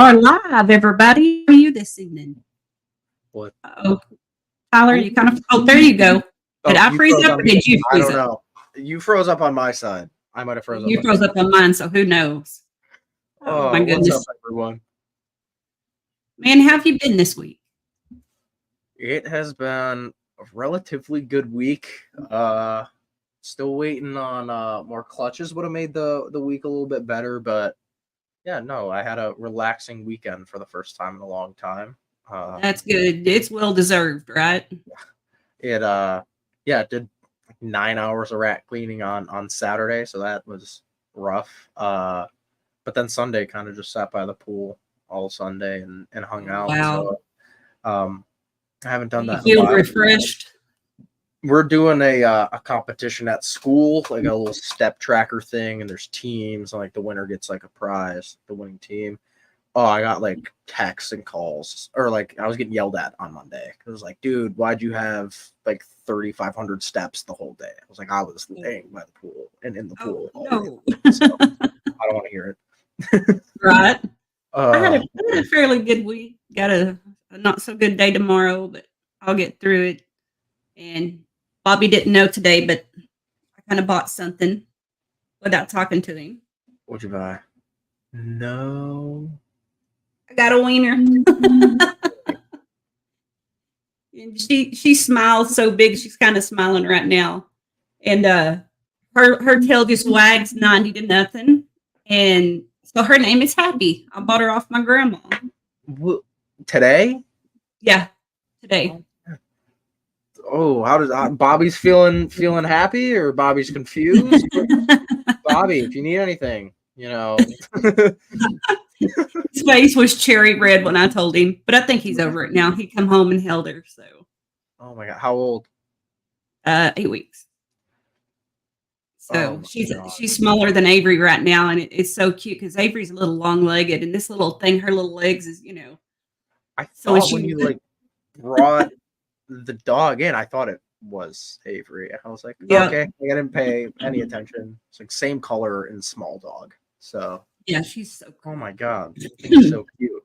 are live, everybody. How are you this evening? What? Oh, Tyler, you kind of. Oh, there you go. Did I freeze up or did you freeze up? I don't know. You froze up on my side. I might have frozen up. You froze up on mine, so who knows? Oh my goodness. What's up, everyone? Man, how have you been this week? It has been a relatively good week. Still waiting on more clutches. Would have made the week a little bit better, but yeah, no, I had a relaxing weekend for the first time in a long time. That's good. It's well deserved, right? It did 9 hours of rat cleaning on Saturday, so that was rough. But then Sunday kind of just sat by the pool all Sunday and hung out. Wow. So I haven't done that. You feel refreshed? We're doing a competition at school, like a little step tracker thing, and there's teams, and like the winner gets like a prize, the winning team. Oh, I got like texts and calls, or like I was getting yelled at on Monday. It was like, dude, why'd you have like 3,500 steps the whole day? I was like, I was laying by the pool and in the pool. No. So I don't want to hear it. Right. I had a fairly good week. Got a not so good day tomorrow, but I'll get through it. And Bobby didn't know today, but I kind of bought something without talking to him. What'd you buy? No. I got a wiener. And she smiles so big, she's kind of smiling right now. And her tail just wags 90 to nothing. And so her name is Happy. I bought her off my grandma. Today? Yeah, today. Oh, how does Bobby's feeling happy or Bobby's confused? Bobby, if you need anything, you know. His face was cherry red when I told him, but I think he's over it now. He come home and held her. So. Oh my God, how old? 8 weeks. So she's smaller than Avery right now, and it's so cute because Avery's a little long-legged, and this little thing, her little legs is, you know. I thought when you like brought the dog in, I thought it was Avery. I was like, okay, I didn't pay any attention. It's like same color and small dog. So yeah, she's so cool. Oh my God, she's so cute.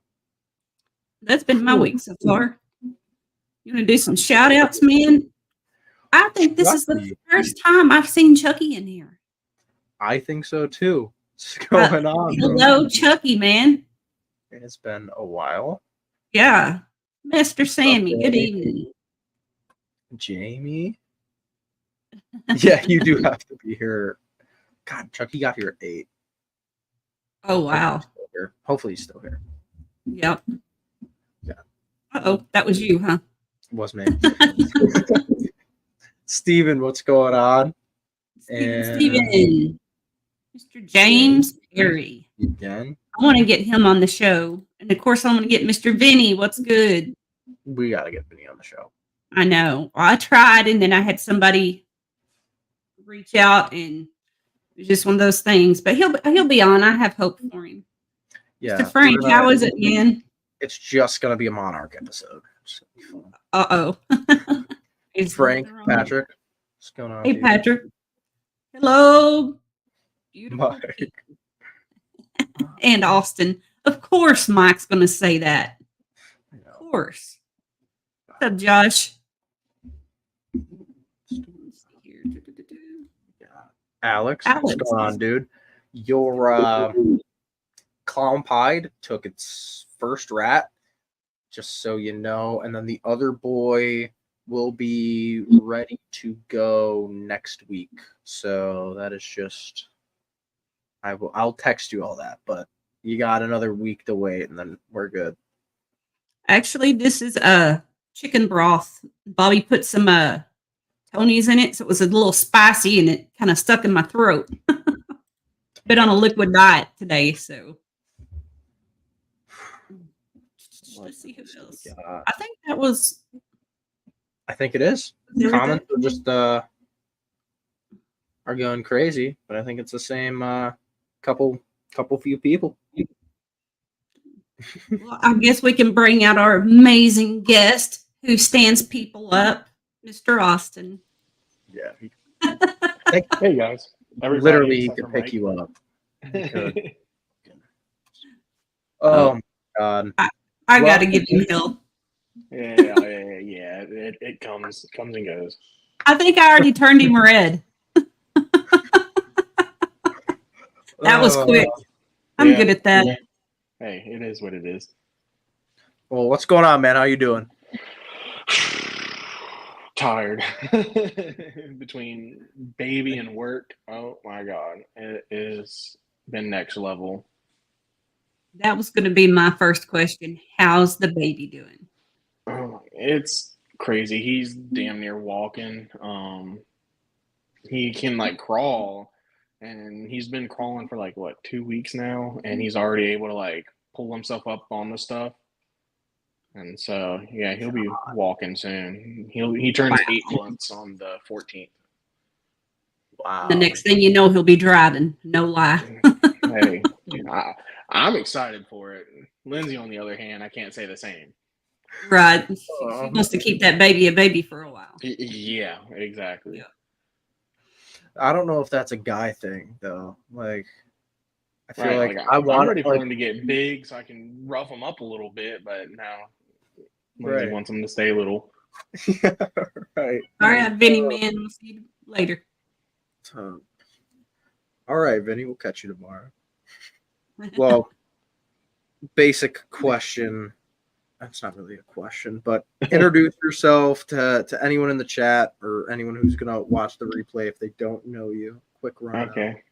That's been my week so far. You want to do some shout outs, man? I think this is the first time I've seen Chucky in here. I think so too. What's going on? Hello, Chucky, man. It's been a while. Yeah. Mr. Sammy, good evening. Jamie? Yeah, you do have to be here. God, Chucky got here at 8. Oh, wow. Hopefully he's still here. Yep. Yeah. Uh-oh, that was you, huh? It was me. Steven, what's going on? Steven. Mr. James Perry. Again? I want to get him on the show. And of course, I want to get Mr. Vinny. What's good? We got to get Vinny on the show. I know. Well, I tried, and then I had somebody reach out, and it was just one of those things. But he'll be on. I have hope for him. Yeah. Mr. Frank, how is it, man? It's just going to be a Monarch episode. Uh-oh. Frank, Patrick, what's going on? Hey, dude? Patrick. Hello. Beautiful. Mike. And Austin. Of course Mike's going to say that. Of course. What's up, Josh? Alex, what's going on, dude? Your Clown Pied took its first rat, just so you know. And then the other boy will be ready to go next week. So that is just, I'll text you all that, but you got another week to wait and then we're good. Actually, this is chicken broth. Bobby put some Tony's in it, so it was a little spicy and it kind of stuck in my throat. Been on a liquid diet today, so let's see who else. I think that was. I think it is. Comments are just are going crazy, but I think it's the same couple few people. Well, I guess we can bring out our amazing guest who stands people up, Mr. Austin. Yeah. Hey guys. Literally, he could pick you up. God. I got to give him help. Yeah. It comes and goes. I think I already turned him red. That was quick. I'm good at that. Yeah. Hey, it is what it is. Well, what's going on, man? How you doing? Tired. Between baby and work. Oh my God. It has been next level. That was going to be my first question. How's the baby doing? Oh, it's crazy. He's damn near walking. He can like crawl, and he's been crawling for like what 2 weeks now, and he's already able to like pull himself up on the stuff. And so yeah, he'll be walking soon. He turns 8 months on the 14th. Wow. The next thing you know, he'll be driving. No lie. Hey, I'm excited for it. Lindsay, on the other hand, I can't say the same. Right. She wants to keep that baby a baby for a while. Yeah, exactly. Yeah. I don't know if that's a guy thing though. Like, I feel Right, like I'm ready for him to get big so I can rough him up a little bit, but now Lindsay wants him to stay little. Right. All right, Vinny, man. We'll see you later. All right, Vinny. We'll catch you tomorrow. Well, basic question. That's not really a question, but introduce yourself to anyone in the chat or anyone who's going to watch the replay if they don't know you. Quick run. Okay.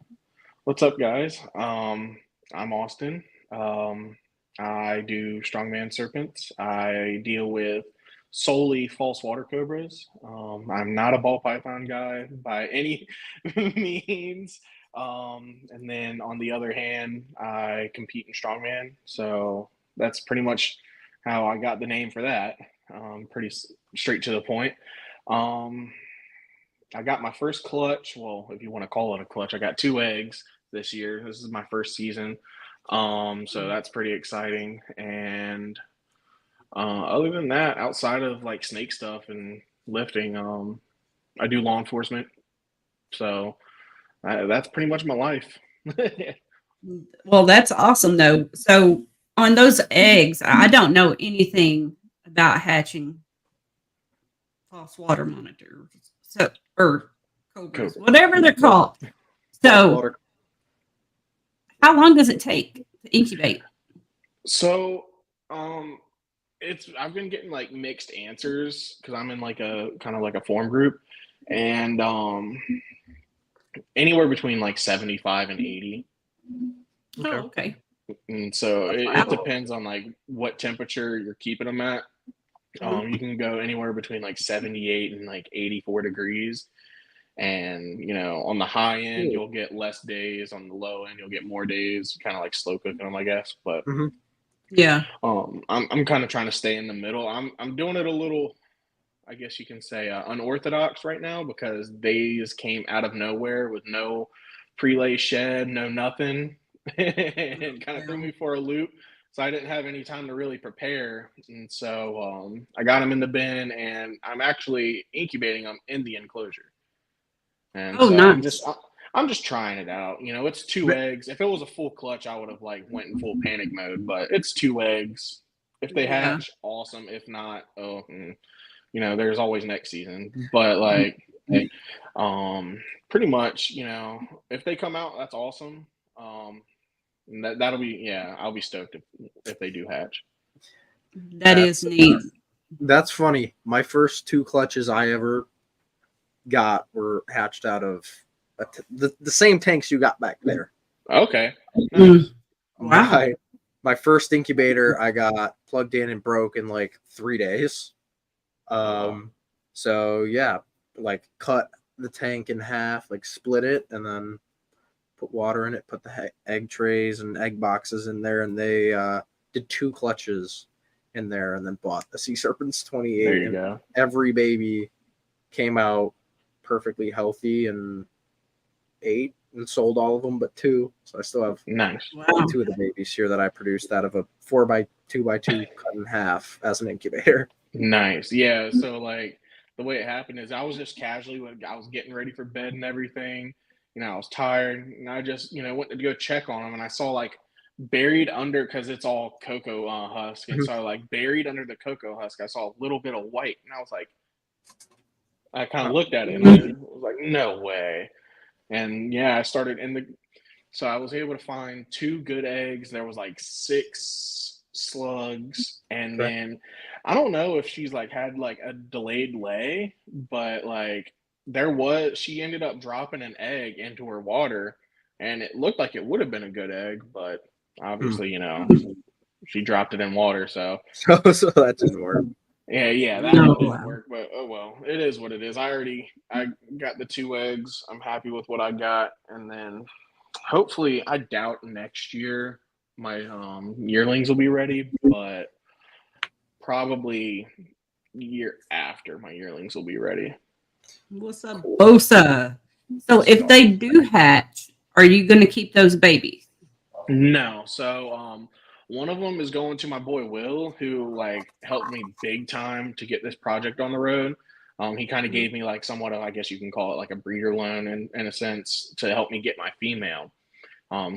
What's up, guys? I'm Austin. I do Strongman Serpents. I deal with solely false water cobras. I'm not a ball python guy by any means. And then on the other hand, I compete in Strongman. So that's pretty much how I got the name for that. Pretty straight to the point. I got my first clutch. Well, if you want to call it a clutch, I got 2 eggs this year. This is my first season. So that's pretty exciting. And other than that, outside of like snake stuff and lifting, I do law enforcement. So that's pretty much my life. Well, that's awesome, though. So on those eggs, I don't know anything about hatching false water monitors. So, or cobras, whatever they're called. So how long does it take to incubate? So I've been getting like mixed answers because I'm in like a kind of like a forum group, and anywhere between like 75 and 80. Okay. And so it depends on like what temperature you're keeping them at. You can go anywhere between like 78 and like 84 degrees. And, you know, on the high end, you'll get less days. On the low end, you'll get more days, kind of like slow cooking them, I guess. But yeah, I'm kind of trying to stay in the middle. I'm doing it a little, I guess you can say, unorthodox right now because days came out of nowhere with no prelay shed, no nothing, and kind of threw me for a loop. So I didn't have any time to really prepare. And so I got them in the bin, and I'm actually incubating them in the enclosure. And so nice. I'm just trying it out. You know, it's 2 eggs. If it was a full clutch, I would have like went in full panic mode. But it's 2 eggs. If they hatch, awesome. If not, you know, there's always next season. But like, pretty much, you know, if they come out, that's awesome. And that'll be I'll be stoked if they do hatch. That's neat. That's funny. My first 2 clutches I ever got were hatched out of the same tanks you got back there. Okay. Nice. Wow. My first incubator I got plugged in and broke in like 3 days. So yeah, like cut the tank in half, like split it, and then put water in it, put the egg trays and egg boxes in there, and they did 2 clutches in there, and then bought the Sea Serpents 28. There you go. Every baby came out perfectly healthy and ate and sold all of them but 2. So I still have 2 of the babies here that I produced out of a 4x2x2 cut in half as an incubator. Nice. Yeah. So like the way it happened is I was just casually when I was getting ready for bed and everything, you know, I was tired and I just, you know, went to go check on them, and I saw like buried under, because it's all cocoa husk, and so like buried under the cocoa husk, I saw a little bit of white, and I was like, I kind of looked at it, and I was like, no way. And yeah, I started in the, so I was able to find 2 good eggs. There was like 6 slugs, and then I don't know if she's like had like a delayed lay, but like she ended up dropping an egg into her water, and it looked like it would have been a good egg, but obviously, you know, she dropped it in water, so that didn't work. Yeah, that one didn't work, but oh well, it is what it is. I got the 2 eggs. I'm happy with what I got, and then hopefully, I doubt next year my yearlings will be ready, but probably year after my yearlings will be ready. What's up, Bosa? So if they do hatch, are you going to keep those babies? No. So one of them is going to my boy Will, who like helped me big time to get this project on the road. He kind of gave me like somewhat of, I guess you can call it like a breeder loan in a sense, to help me get my female.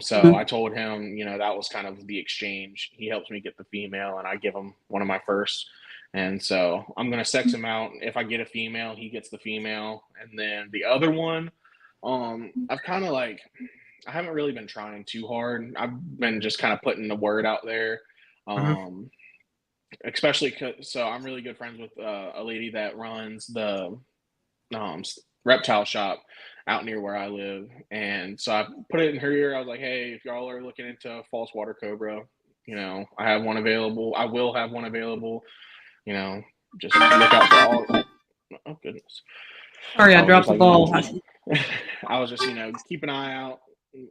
So I told him, you know, that was kind of the exchange. He helps me get the female, and I give him one of my first. And so I'm gonna sex him out. If I get a female, he gets the female, and then the other one, I've kind of like, I haven't really been trying too hard. I've been just kind of putting the word out there. Especially so I'm really good friends with a lady that runs the reptile shop out near where I live, and so I put it in her ear. I was like, hey, if y'all are looking into false water cobra, you know, I have one available. I will have one available. You know, just look out for all. Oh goodness, Sorry, I dropped the ball. I was just, you know, keep an eye out,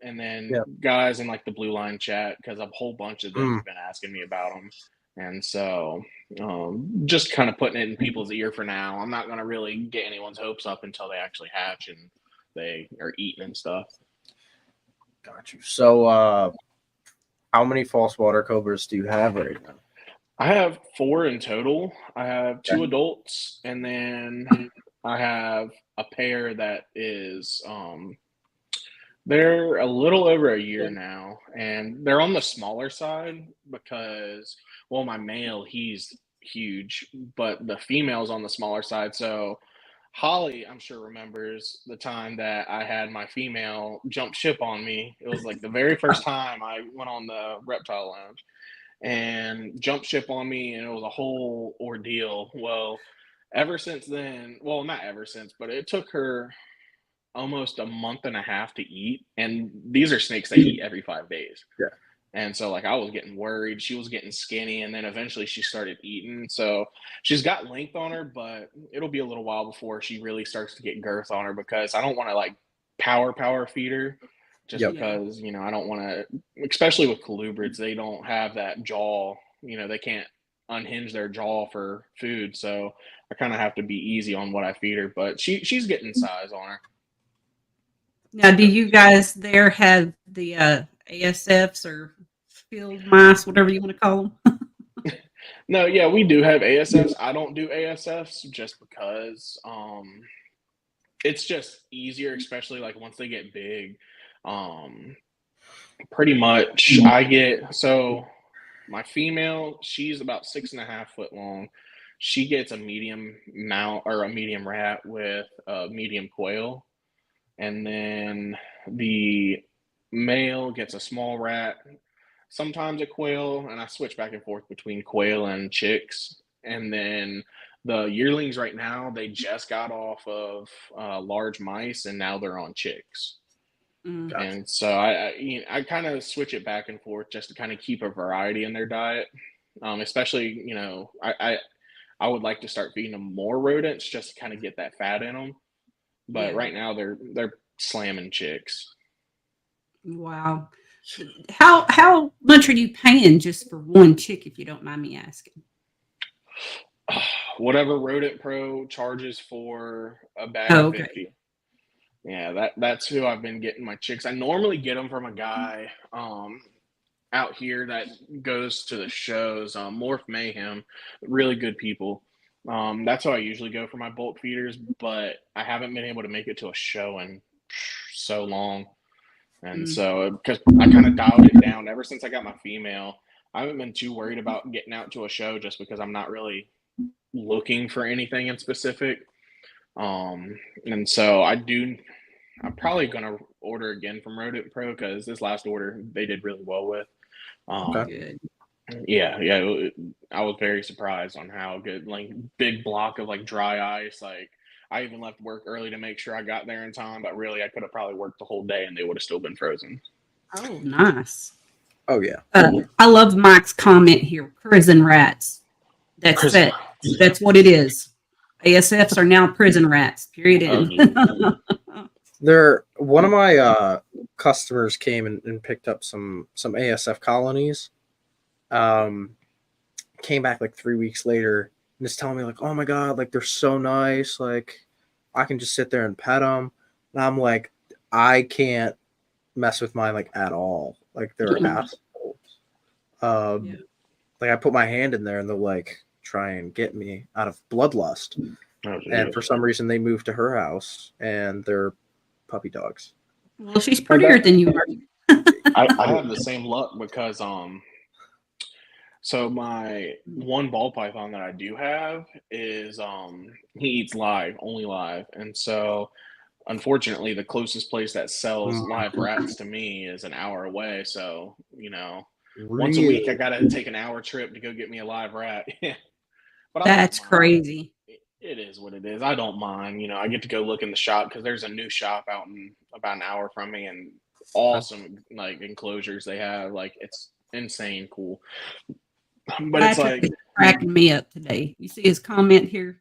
and then guys in like the Blue Line chat, because a whole bunch of them have been asking me about them. And so just kind of putting it in people's ear for now. I'm not going to really get anyone's hopes up until they actually hatch and they are eating and stuff. Got you. So how many false water cobras do you have right now? I have 4 in total. I have 2 adults, and then I have a pair that is they're a little over a year now, and they're on the smaller side because, well, my male, he's huge, but the female's on the smaller side. So Holly, I'm sure, remembers the time that I had my female jump ship on me. It was like the very first time I went on the Reptile Lounge and jump ship on me, and it was a whole ordeal. Well, ever since then, well, not ever since, but it took her almost a month and a half to eat, and these are snakes that eat every 5 days. Yeah. And so like I was getting worried. She was getting skinny, and then eventually she started eating. So she's got length on her, but it'll be a little while before she really starts to get girth on her, because I don't want to like power feed her, just because, you know, I don't want to, especially with colubrids, they don't have that jaw, you know, they can't unhinge their jaw for food. So I kind of have to be easy on what I feed her, but she's getting size on her. Now, do you guys there have the ASFs or field mice, whatever you want to call them? No, yeah, we do have ASFs. I don't do ASFs just because it's just easier, especially like once they get big. Pretty much I get, so my female, she's about 6.5 foot long. She gets a medium mount or a medium rat with a medium quail. And then the male gets a small rat, sometimes a quail, and I switch back and forth between quail and chicks. And then the yearlings right now, they just got off of large mice, and now they're on chicks. Gotcha. And so I kind of switch it back and forth just to kind of keep a variety in their diet. Especially, you know, I would like to start feeding them more rodents just to kind of get that fat in them. But right now they're slamming chicks. Wow. How much are you paying just for one chick, if you don't mind me asking? Whatever Rodent Pro charges for a bag of 50. Yeah, that's who I've been getting my chicks. I normally get them from a guy out here that goes to the shows, Morph Mayhem, really good people. That's how I usually go for my bulk feeders, but I haven't been able to make it to a show in so long. And so, because I kind of dialed it down ever since I got my female, I haven't been too worried about getting out to a show just because I'm not really looking for anything in specific. And so I'm probably going to order again from Rodent Pro because this last order they did really well with. Good. Yeah, I was very surprised on how good, like big block of like dry ice. Like I even left work early to make sure I got there in time, but really I could have probably worked the whole day and they would have still been frozen. Oh, nice. Oh yeah. I love Mike's comment here. Prison rats. That's it. That's what it is. ASFs are now prison rats. Period. One of my customers came and picked up some ASF colonies. Came back like 3 weeks later and is telling me like, oh my god, like they're so nice, like I can just sit there and pet them. And I'm like, I can't mess with mine like at all. Like they're assholes. Like I put my hand in there and they'll like try and get me out of bloodlust. And for some reason they moved to her house and they're puppy dogs. Well, she's prettier than you are. I have the same luck because so my one ball python that I do have is he eats only live. And so unfortunately the closest place that sells live rats to me is an hour away. So, once a week I gotta take an hour trip to go get me a live rat. But that's crazy. It is what it is. I don't mind. I get to go look in the shop because there's a new shop out in about an hour from me and awesome like enclosures they have. Like it's insane cool. But Patrick it's like is cracking me up today. You see his comment here?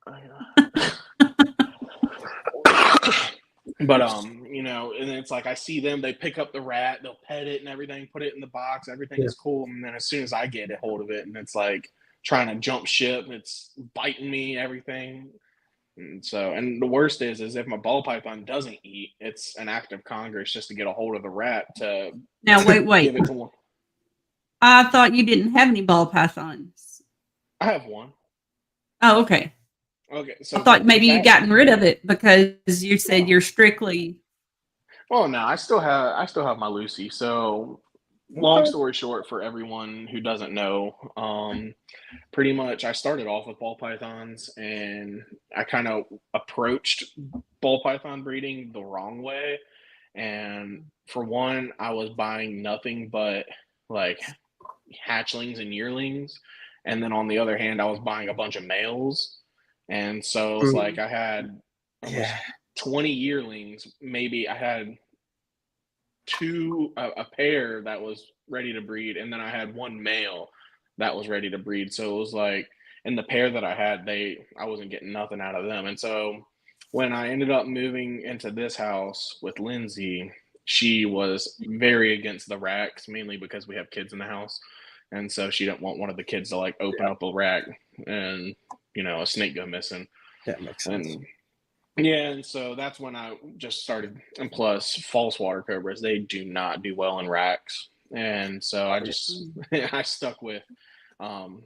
But and it's like I see them, they pick up the rat, they'll pet it and everything, put it in the box, everything is cool. And then as soon as I get a hold of it and it's like trying to jump ship, it's biting me, everything. And the worst is if my ball python doesn't eat, it's an act of Congress just to get a hold of the rat to now wait. Give it to one. I thought you didn't have any ball pythons. I have one. Oh, okay. Okay, so I thought maybe you'd gotten rid of it because you said you're strictly. Well, no, I still have my Lucy. So, long story short, for everyone who doesn't know, pretty much I started off with ball pythons, and I kind of approached ball python breeding the wrong way. And for one, I was buying nothing but like hatchlings and yearlings, and then on the other hand, I was buying a bunch of males. And so it's like I had almost 20 yearlings. Maybe I had a pair that was ready to breed, and then I had one male that was ready to breed. So it was like, and the pair that I had, I wasn't getting nothing out of them. And so when I ended up moving into this house with Lindsay, she was very against the racks, mainly because we have kids in the house. And so she didn't want one of the kids to like open up a rack and a snake go missing. That makes sense. And so that's when I just started. And plus, false water cobras, they do not do well in racks. And so I stuck with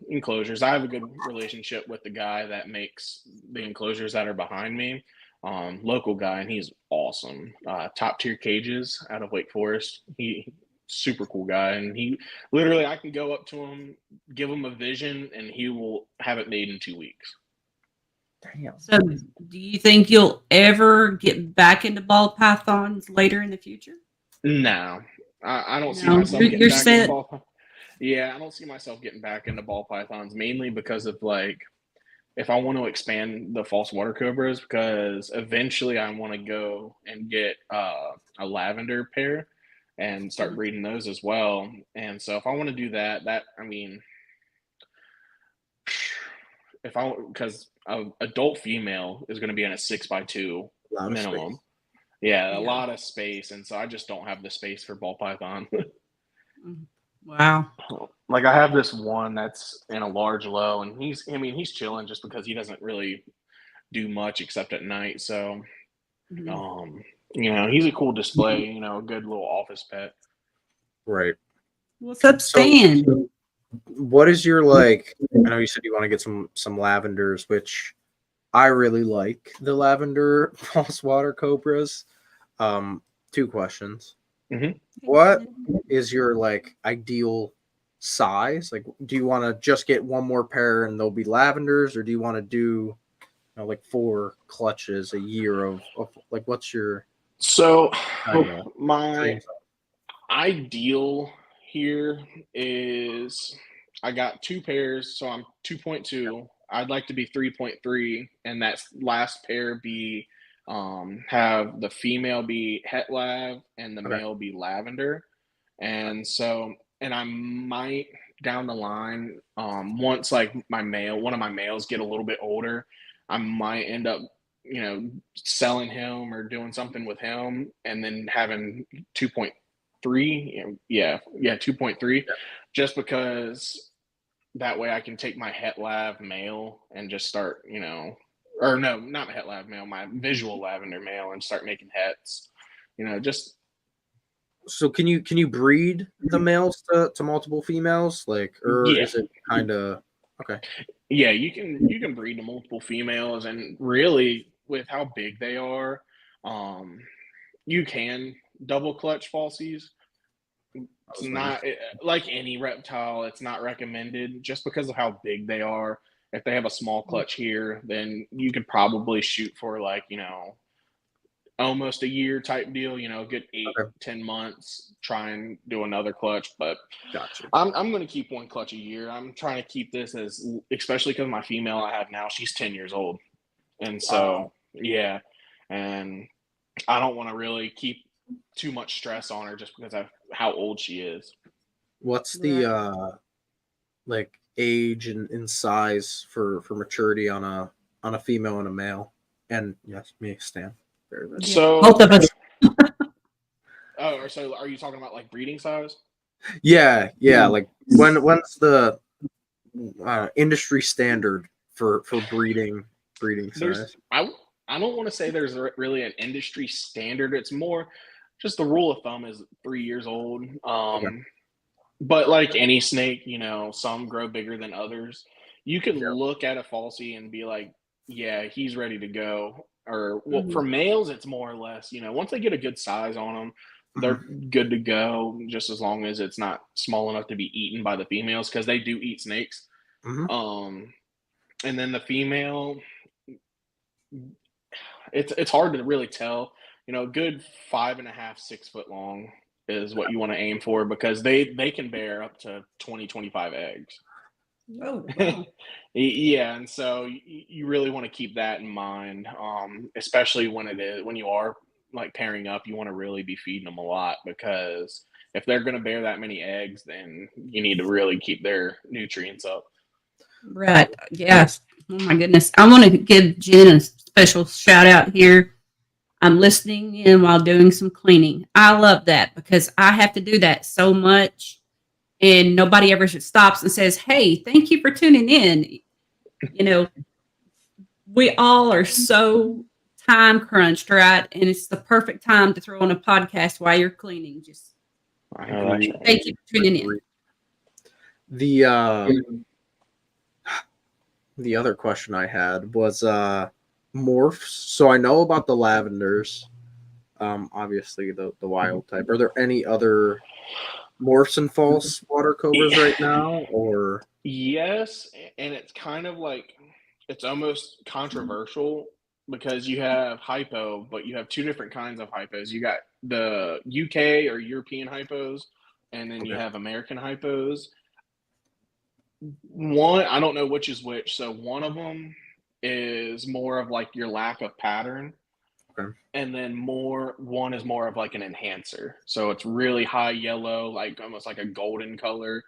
enclosures. I have a good relationship with the guy that makes the enclosures that are behind me. Local guy, and he's awesome. Top tier cages out of Wake Forest. He super cool guy, and he literally, I can go up to him, give him a vision, and he will have it made in 2 weeks. Damn. So do you think you'll ever get back into ball pythons later in the future? No, I don't see myself getting back into ball pythons. Yeah, I don't see myself getting back into ball pythons, mainly because of like, if I want to expand the false water cobras, because eventually I want to go and get a lavender pair and start breeding those as well. And so if I want to do that, because an adult female is going to be in a 6x2 minimum. Yeah, a lot of space. And so I just don't have the space for ball python. Wow. Like I have this one that's in a large low, and he's chilling just because he doesn't really do much except at night. So, he's a cool display, a good little office pet. Right. What's up, Stan? So, what is your I know you said you want to get some lavenders, which I really like the lavender false water cobras. 2 questions. What is your like ideal size? Like, do you want to just get one more pair and they'll be lavenders, or do you want to do like 4 clutches a year of like what's your my ideal here is I got 2 pairs, so I'm 2.2. I'd like to be 3.3, and that last pair be have the female be het lav and the male be lavender. And so, and I might down the line, once like one of my males get a little bit older, I might end up, selling him or doing something with him, and then having 2.3, 2.3, just because that way I can take my het lav male and just start, or no, not my het lav male, my visual lavender male, and start making hets, just. So can you breed the males to multiple females, like, or is it kind of okay? Yeah, you can breed to multiple females, and really with how big they are, you can double clutch falsies. It's not like any reptile, it's not recommended just because of how big they are. If they have a small clutch here, then you could probably shoot for like, almost a year type deal, a good 8-10 months, try and do another clutch. But I'm going to keep 1 clutch a year. I'm trying to keep this as, especially because my female I have now, she's 10 years old. And so, and I don't want to really keep too much stress on her just because of how old she is. What's the like age and size for maturity on a female and a male? And yes, me, Stan. So both of us. So are you talking about like breeding size? Yeah. Like when's the industry standard for breeding size? I don't want to say there's really an industry standard. It's more just the rule of thumb is 3 years old. But like any snake, some grow bigger than others. You can look at a falsie and be like, yeah, he's ready to go. Or for males, it's more or less, once they get a good size on them, they're good to go, just as long as it's not small enough to be eaten by the females, because they do eat snakes. And then the female, it's hard to really tell. Good 5.5, 6 foot long is what you want to aim for, because they can bear up to 20-25 eggs. Oh, wow. Yeah, and so you really want to keep that in mind, especially when you are like pairing up. You want to really be feeding them a lot, because if they're going to bear that many eggs, then you need to really keep their nutrients up. Right. Yes. Oh my goodness. I want to give Jen a special shout out here. I'm listening in while doing some cleaning. I love that because I have to do that so much, and nobody ever stops and says, "Hey, thank you for tuning in." We all are so time crunched, right? And it's the perfect time to throw on a podcast while you're cleaning. Just thank you for tuning in. The other question I had was morphs. So I know about the lavenders, obviously the wild type. Are there any other morphs and false water cobras right now, or? Yes, and it's kind of like, it's almost controversial because you have hypo, but you have 2 different kinds of hypos. You got the UK or European hypos, and then you have American hypos. One, I don't know which is which. So one of them is more of like your lack of pattern. And then one is more of like an enhancer. So it's really high yellow, like almost like a golden color.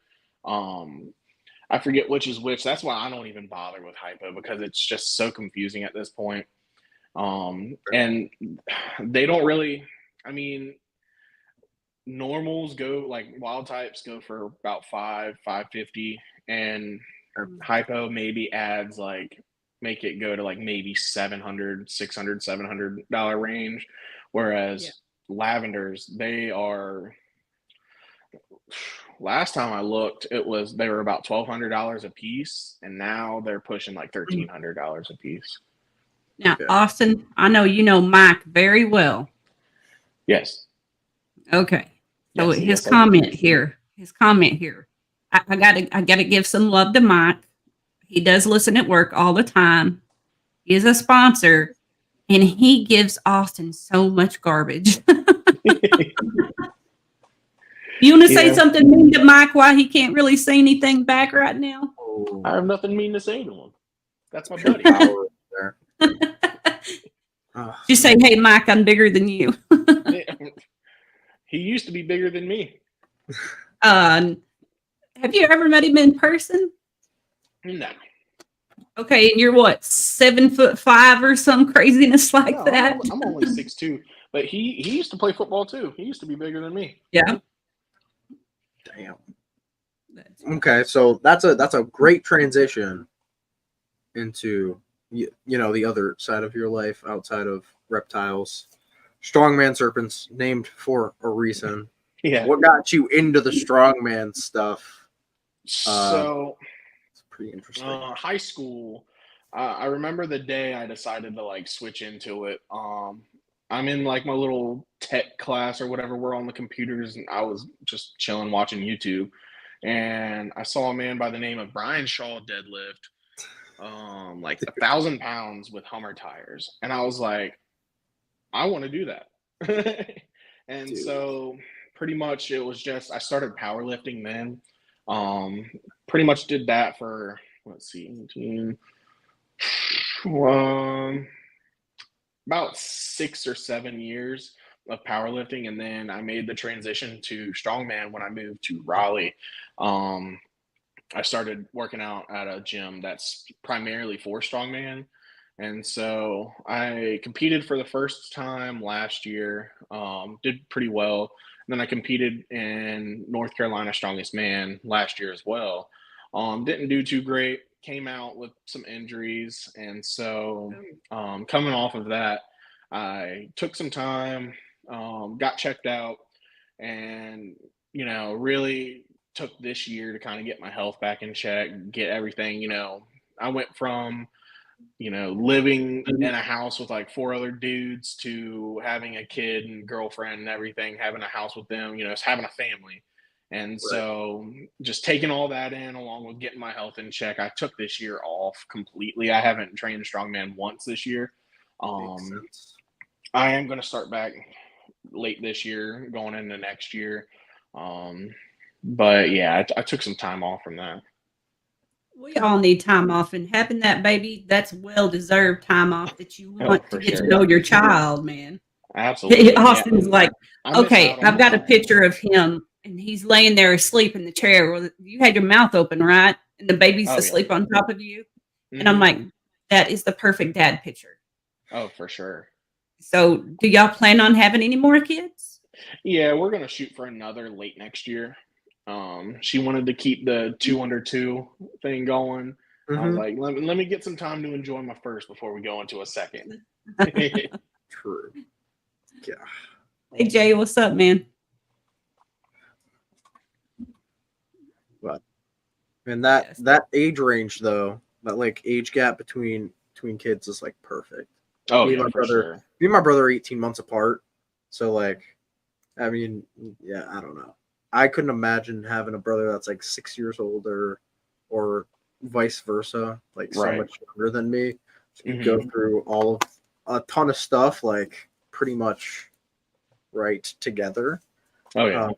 I forget which is which. That's why I don't even bother with hypo, because it's just so confusing at this point. And they don't really, normals go, like wild types go for about $550, and hypo maybe adds like, make it go to like maybe $700, $700 range. Whereas lavenders, they are, last time I looked, they were about $1,200 a piece, and now they're pushing like $1,300 a piece. Now, Austin, I know you know Mike very well. Yes. Okay. So Yes, his I do. comment here. I gotta give some love to Mike. He does listen at work all the time. He is a sponsor, and he gives Austin so much garbage. You want to say something mean to Mike why he can't really say anything back right now? I have nothing mean to say to him. That's my buddy. Just say, hey, Mike, I'm bigger than you. He used to be bigger than me. Have you ever met him in person? No. Okay, and you're what, 7'5" or some craziness like that? I'm only 6'2", but he used to play football too. He used to be bigger than me. Yeah. Damn. Okay, so that's a great transition into the other side of your life outside of reptiles. Strongman Serpents, named for a reason. Yeah. What got you into the strongman stuff? So it's pretty interesting. High school, I remember the day I decided to like switch into it. I'm in like my little tech class or whatever. We're on the computers, and I was just chilling watching YouTube, and I saw a man by the name of Brian Shaw deadlift like 1,000 pounds with Hummer tires, and I was like, I want to do that. And Dude. So pretty much it was just I started powerlifting then. Pretty much did that for about 6 or 7 years of powerlifting, and then I made the transition to strongman when I moved to Raleigh. I started working out at a gym that's primarily for strongman. And so I competed for the first time last year, did pretty well. And then I competed in North Carolina Strongest Man last year as well. Didn't do too great, came out with some injuries. And so coming off of that, I took some time, got checked out, and, really took this year to kind of get my health back in check, get everything, I went from living in a house with like 4 other dudes to having a kid and girlfriend and everything, having a house with them, it's having a family. And right. So just taking all that in along with getting my health in check, I took this year off completely. I haven't trained strongman once this year. I am going to start back late this year, going into next year. But yeah, I took some time off from that. We all need time off, and having that baby, that's well-deserved time off that you want to get to know your child, man. Absolutely. Austin's like, okay, I've got a picture of him, and he's laying there asleep in the chair. Well, you had your mouth open, right? And the baby's asleep on top of you. Mm-hmm. And I'm like, that is the perfect dad picture. Oh, for sure. So do y'all plan on having any more kids? Yeah, we're going to shoot for another late next year. She wanted to keep the 2 under 2 thing going. Mm-hmm. I was like, let me get some time to enjoy my first before we go into a second. True. Yeah. Hey Jay, what's up, man? But and that age range though, that like age gap between kids is like perfect. Oh, me yeah, and my brother are 18 months apart. So like, I mean, yeah, I don't know. I couldn't imagine having a brother that's like 6 years older or vice versa, like so much younger than me. So you go through a ton of stuff, like pretty much right together. Oh yeah.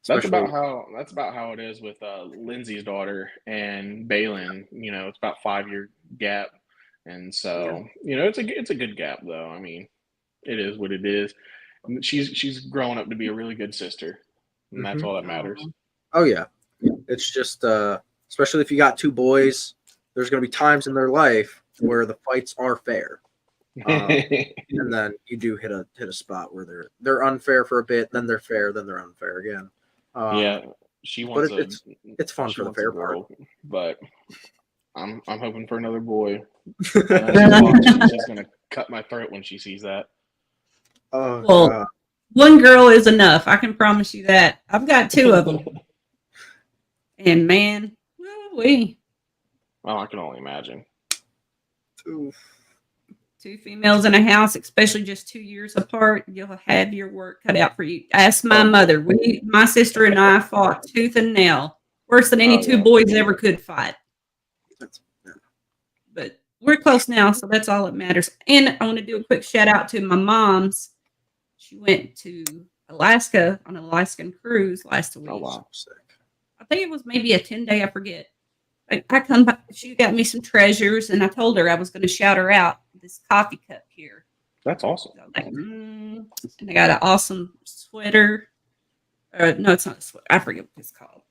That's about how it is with Lindsay's daughter and Balin. It's about 5-year gap. And so, it's a good gap though. I mean, it is what it is. She's growing up to be a really good sister. And that's all that matters. Oh yeah. It's just especially if you got 2 boys, there's going to be times in their life where the fights are fair. And then you do hit a spot where they're unfair for a bit, then they're fair, then they're unfair again. Yeah, she wants it's fun for the fair part. But I'm hoping for another boy. She's going to cut my throat when she sees that. One girl is enough. I can promise you that. I've got 2 of them. And man, I can only imagine. Oof. two females in a house, especially just 2 years apart, you'll have your work cut out for you. Ask my mother. My sister and I fought tooth and nail, worse than any two boys ever could fight. But we're close now, so that's all that matters. And I want to do a quick shout out to my mom's. She went to Alaska on an Alaskan cruise last week. Oh, wow. Sick. I think it was maybe a 10-day, I forget. I come back, she got me some treasures, and I told her I was going to shout her out this coffee cup here. That's awesome. So and I got an awesome sweater. No, it's not a sweater. I forget what it's called.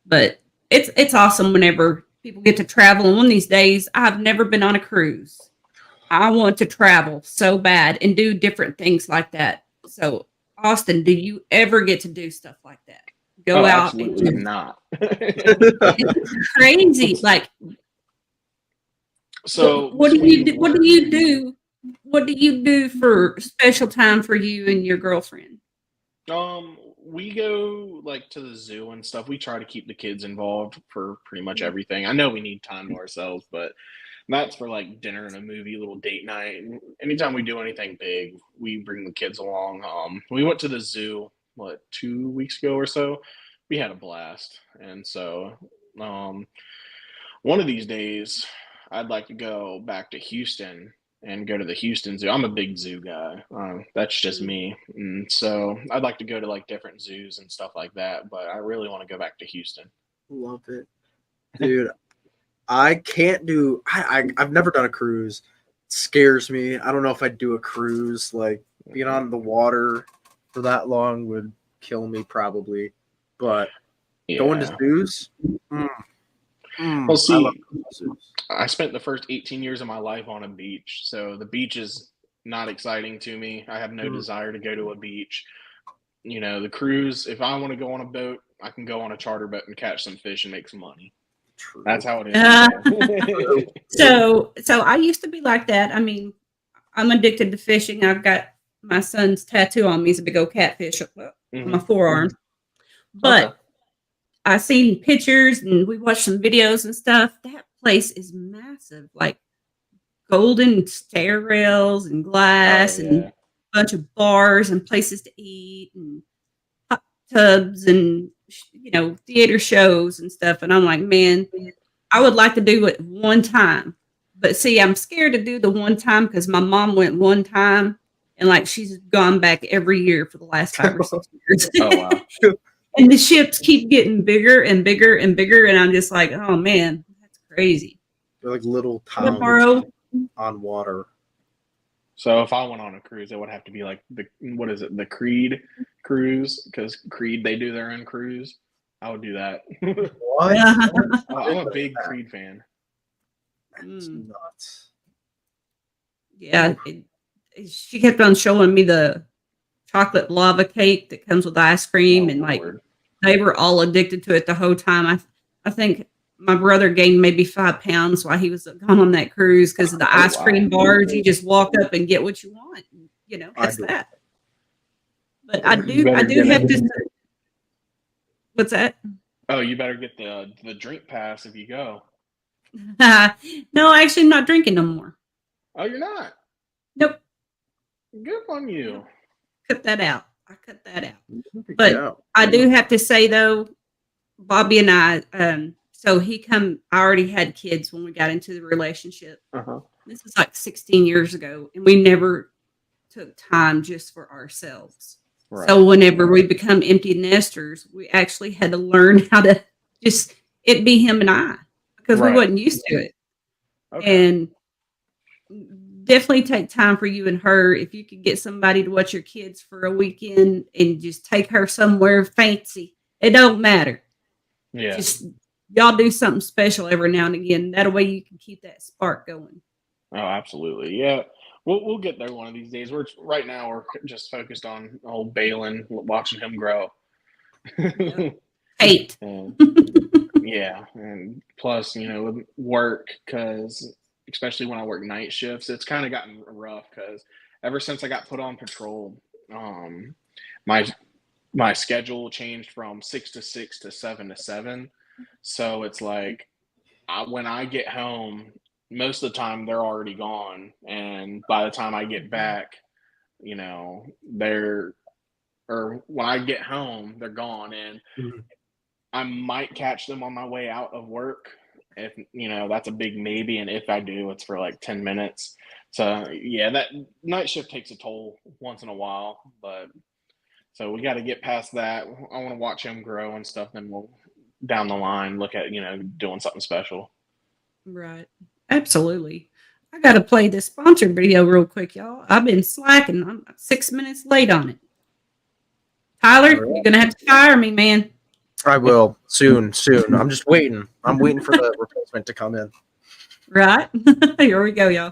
But it's awesome whenever people get to travel. And one of these days, I've never been on a cruise. I want to travel so bad and do different things like that. So, Austin, do you ever get to do stuff like that? Go out absolutely not. It's crazy. Like, so what do you do? What do you do? What do you do for special time for you and your girlfriend? We go like to the zoo and stuff. We try to keep the kids involved for pretty much everything. I know we need time to ourselves, but that's for like dinner and a movie, a little date night. Anytime we do anything big, we bring the kids along. We went to the zoo 2 weeks ago or so. We had a blast, and so one of these days I'd like to go back to Houston and go to the Houston Zoo. I'm a big zoo guy. That's just me. And so I'd like to go to like different zoos and stuff like that, but I really want to go back to Houston. Love it. Dude, I can't do I've never done a cruise. It scares me. I don't know if I'd do a cruise. Like being on the water for that long would kill me probably. But going to zoos? Well, see, I spent the first 18 years of my life on a beach, so the beach is not exciting to me. I have no desire to go to a beach. You know, the cruise, if I want to go on a boat, I can go on a charter boat and catch some fish and make some money. True. That's how it is. So I used to be like that. I mean, I'm addicted to fishing. I've got my son's tattoo on me. He's a big old catfish on my forearm. But I seen pictures and we watched some videos and stuff. That place is massive, like golden stair rails and glass and a bunch of bars and places to eat and hot tubs and theater shows and stuff. And I'm like, man, I would like to do it one time. But see, I'm scared to do the one time because my mom went one time and like she's gone back every year for the last 5 or 6 years. Oh wow. And the ships keep getting bigger and bigger and bigger. And I'm just like, oh, man, that's crazy. They're like little towns on water. So if I went on a cruise, it would have to be like the Creed cruise, because Creed, they do their own cruise. I would do that. What? I'm a big Creed fan. That's nuts. Yeah. She kept on showing me the chocolate lava cake that comes with ice cream, and like they were all addicted to it the whole time. I think my brother gained maybe 5 pounds while he was gone on that cruise because of the ice cream bars. You just walk up and get what you want. That's that. But I do have to. What's that? Oh, you better get the drink pass if you go. No, actually, I'm not drinking no more. Oh, you're not? Nope. Good on you. Cut that out. I cut that out. But I do have to say though, Bobby and I, I already had kids when we got into the relationship. This is like 16 years ago, and we never took time just for ourselves. Right. So whenever we become empty nesters, we actually had to learn how to just it be him and I, because we wasn't used to it. And definitely take time for you and her. If you could get somebody to watch your kids for a weekend and just take her somewhere fancy, it don't matter. Yeah. Just y'all do something special every now and again. That way you can keep that spark going. Oh, absolutely. Yeah. We'll get there one of these days. We're just focused on old Balin, watching him grow. Hate. Yeah. And plus, with work, because especially when I work night shifts, it's kind of gotten rough because ever since I got put on patrol, my schedule changed from 6 to 6 to 7 to 7. So it's like when I get home, most of the time they're already gone, and by the time I get back, you know, or when I get home, they're gone, and I might catch them on my way out of work. If that's a big maybe, and if I do, it's for like 10 minutes. So yeah, that night shift takes a toll once in a while, but so we got to get past that. I want to watch him grow and stuff, then we'll down the line look at doing something special. Right. Absolutely. I got to play this sponsored video real quick, y'all. I've been slacking. I'm 6 minutes late on it. Tyler, you're going to have to fire me, man. I will soon. I'm just waiting. I'm waiting for the replacement to come in. Right. Here we go, y'all.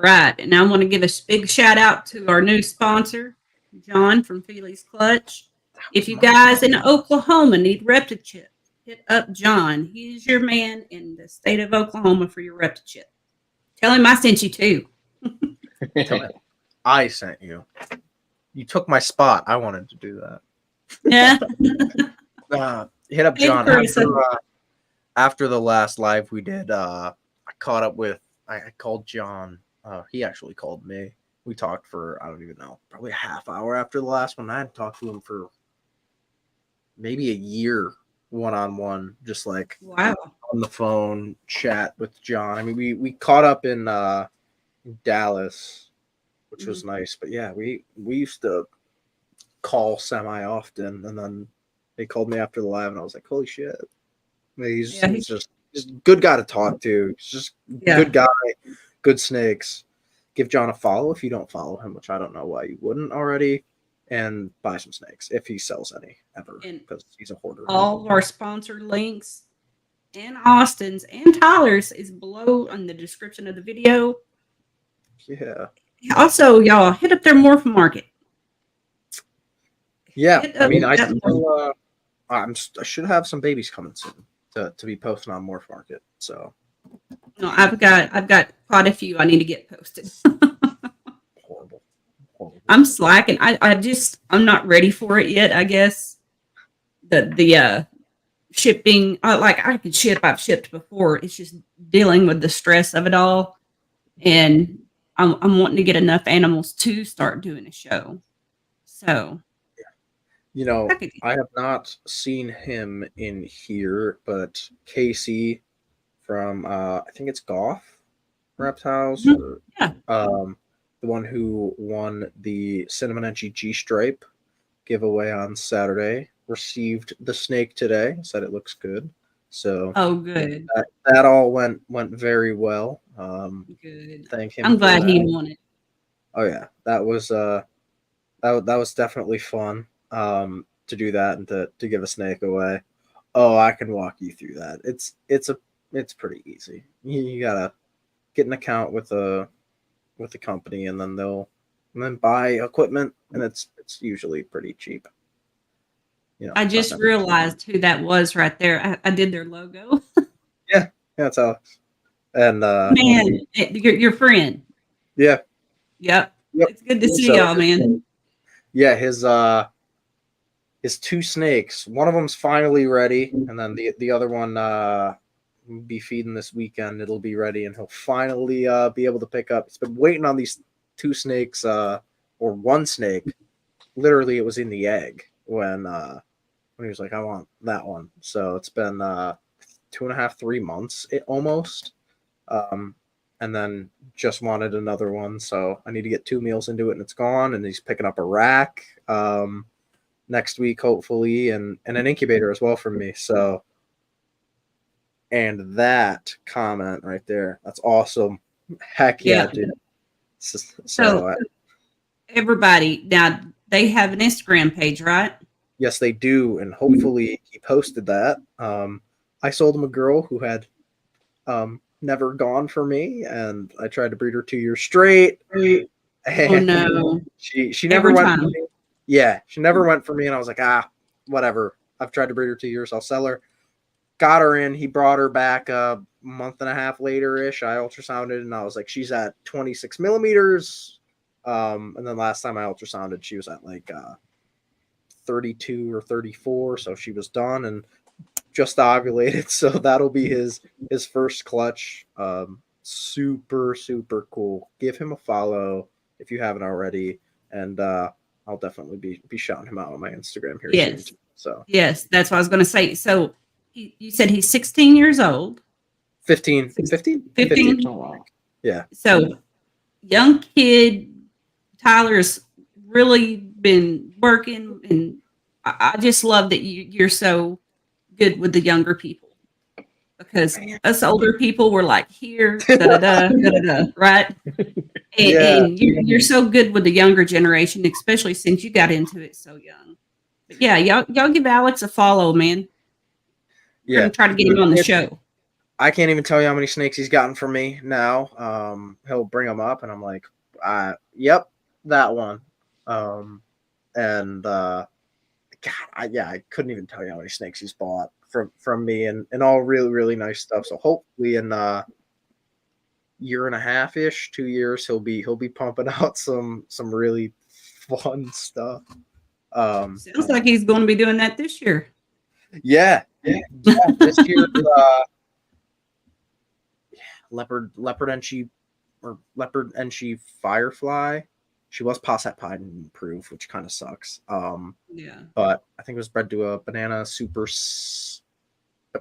Right. And I want to give a big shout out to our new sponsor, John from Fealys Clutch. If you guys in Oklahoma need Reptile, hit up John. He's your man in the state of Oklahoma for your Reptile. Tell him I sent you too. I sent you. You took my spot. I wanted to do that. Yeah. Hit up John. After the last live we did, I caught up with, I called John. He actually called me. We talked for, I don't even know, probably a half hour after the last one. I hadn't talked to him for maybe a year one-on-one, just like wow, on the phone chat with John. I mean, we caught up in Dallas, which was nice. But yeah, we used to call semi-often, and then they called me after the live, and I was like, holy shit. I mean, he's just a good guy to talk to. He's just good guy. Good snakes. Give John a follow if you don't follow him, which I don't know why you wouldn't already, and buy some snakes if he sells any ever, because he's a hoarder. All of our sponsored links and Austin's and Tyler's is below in the description of the video. Yeah. Also, y'all hit up their Morph Market. Yeah, I mean, I should have some babies coming soon to be posting on Morph Market. So. No, I've got quite a few I need to get posted. Horrible. I'm slacking. I'm not ready for it yet. I guess the shipping, like I could ship. I've shipped before. It's just dealing with the stress of it all, and I'm wanting to get enough animals to start doing a show. So, you know, I have not seen him in here, but Casey from I think it's Goff Reptiles, or, the one who won the Cinnamon Etchy G Stripe giveaway on Saturday, received the snake today. Said it looks good. So good. That all went very well. Good. Thank him. I'm glad he won it. Oh yeah, that was definitely fun. To do that and to give a snake away. Oh, I can walk you through that. It's pretty easy. You gotta get an account with a company, and then buy equipment, and it's usually pretty cheap. You know, I just realized who that was right there. I did their logo. Yeah, that's Alex. And man, your friend. Yeah. Yep. It's good to see y'all, man. Yeah, his two snakes. One of them's finally ready, and then the other one be feeding this weekend. It'll be ready, and he'll finally be able to pick up. He's been waiting on these 2 snakes, or 1 snake. Literally, it was in the egg when he was like, "I want that one." So it's been 2.5, 3 months, almost. And then just wanted another one, so I need to get 2 meals into it, and it's gone. And he's picking up a rack next week, hopefully, and an incubator as well from me. So, and that comment right there, that's awesome. Heck yeah, dude. So everybody, now they have an Instagram page, right? Yes, they do, and hopefully he posted that. I sold him a girl who had never gone for me, and I tried to breed her 2 years straight. Oh no. She never went for me. Yeah, she never went for me, and I was like, whatever. I've tried to breed her 2 years, I'll sell her. Got her in. He brought her back a month and a half later-ish. I ultrasounded, and I was like, she's at 26 millimeters. And then last time I ultrasounded, she was at like 32 or 34, so she was done and just ovulated. So that'll be his first clutch. Super, super cool. Give him a follow if you haven't already, and I'll definitely be shouting him out on my Instagram here soon too. So yes, that's what I was going to say. So you said he's 16 years old. 15. Oh, wow. Yeah. So young kid. Tyler's really been working, and I just love that you're so good with the younger people, because us older people were like, here, da-da-da, right? And you're so good with the younger generation, especially since you got into it so young. But yeah, y'all give Alex a follow, man. We're gonna try to get him on the show. I can't even tell you how many snakes he's gotten from me now. He'll bring them up, and I'm like, yep, that one. I couldn't even tell you how many snakes he's bought from me, and all really, really nice stuff. So hopefully in year and a half ish, 2 years, he'll be pumping out some really fun stuff. Sounds like he's going to be doing that this year. Yeah. This year, leopard Enchi Firefly. She was Posset Pied and improved, which kind of sucks. But I think it was bred to a banana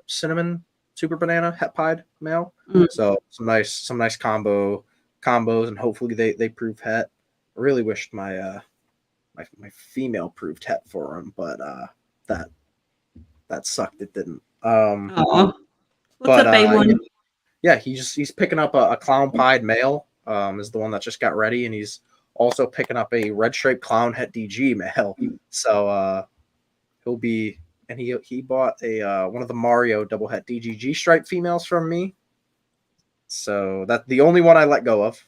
cinnamon super banana het pied male. So some nice combos, and hopefully they prove het. I really wished my female proved het for him, but that sucked. It didn't. What's up, A1? Yeah, he's picking up a clown pied male. Is the one that just got ready, and he's also picking up a red striped clown het DG male. So he'll be, and he bought a one of the Mario double het DGG stripe females from me. So that's the only one I let go of.